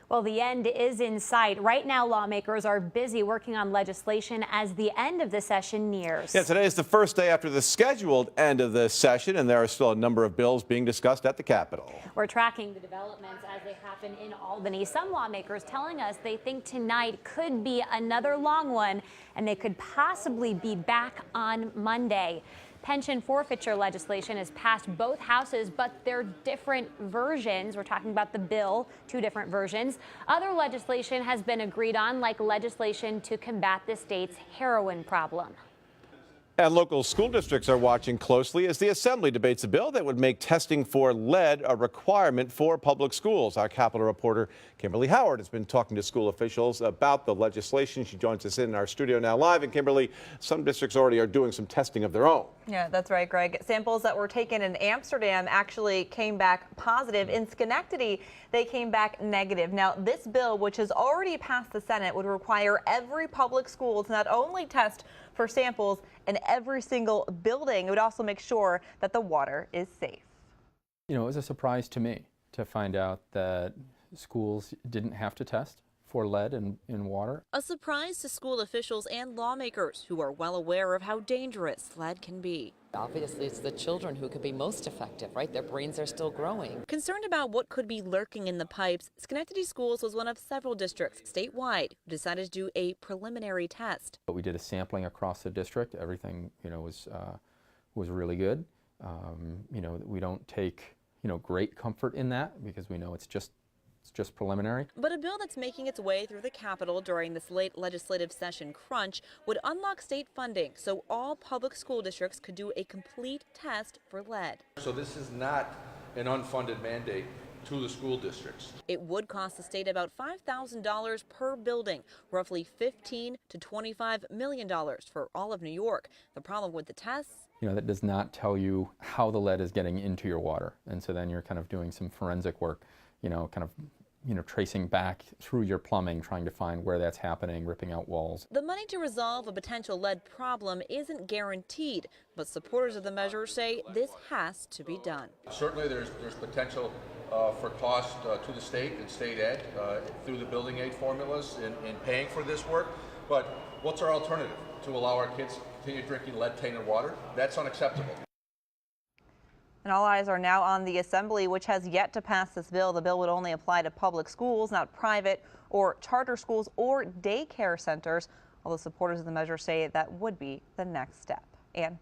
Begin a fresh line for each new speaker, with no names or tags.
Well, the end is in sight. Right now, lawmakers are busy working on legislation as the end of the session nears.
Yeah, today is the first day after the scheduled end of the session, and there are still a number of bills being discussed at the Capitol.
We're tracking the developments as they happen in Albany. Some lawmakers telling us they think tonight could be another long one, and they could possibly be back on Monday. Pension forfeiture legislation has passed both houses, but they're different versions. We're talking about the bill, two different versions. Other legislation has been agreed on, like legislation to combat the state's heroin problem.
And local school districts are watching closely as the Assembly debates a bill that would make testing for lead a requirement for public schools. Our Capitol reporter Kimberly Howard has been talking to school officials about the legislation. She joins us in our studio now live. And Kimberly, some districts already are doing some testing of their own.
Yeah, that's right, Greg. Samples that were taken in Amsterdam actually came back positive. In Schenectady, they came back negative. Now, this bill, which has already passed the Senate, would require every public school to not only test for samples in every single building, it would also make sure that the water is safe.
You know, it was a surprise to me to find out that schools didn't have to test for lead in water.
A surprise to school officials and lawmakers who are well aware of how dangerous lead can be.
Obviously, it's the children who could be most affected, right? Their brains are still growing.
Concerned about what could be lurking in the pipes, Schenectady Schools was one of several districts statewide who decided to do a preliminary test.
But we did a sampling across the district. Everything, was really good. We don't take, great comfort in that because we know it's just preliminary.
But a bill that's making its way through the Capitol during this late legislative session crunch would unlock state funding so all public school districts could do a complete test for lead.
So this is not an unfunded mandate to the school districts.
It would cost the state about $5,000 per building, roughly $15 to $25 million for all of New York. The problem with the tests?
That does not tell you how the lead is getting into your water. And so then you're kind of doing some forensic work, tracing back through your plumbing, trying to find where that's happening, ripping out walls.
The money to resolve a potential lead problem isn't guaranteed, but supporters of the measure say this has to be done.
Certainly there's potential for cost to the state and state ed through the building aid formulas in paying for this work. But what's our alternative? To allow our kids to continue drinking lead-tainted water? That's unacceptable.
And all eyes are now on the Assembly, which has yet to pass this bill. The bill would only apply to public schools, not private or charter schools or daycare centers. Although supporters of the measure say that would be the next step. Ann?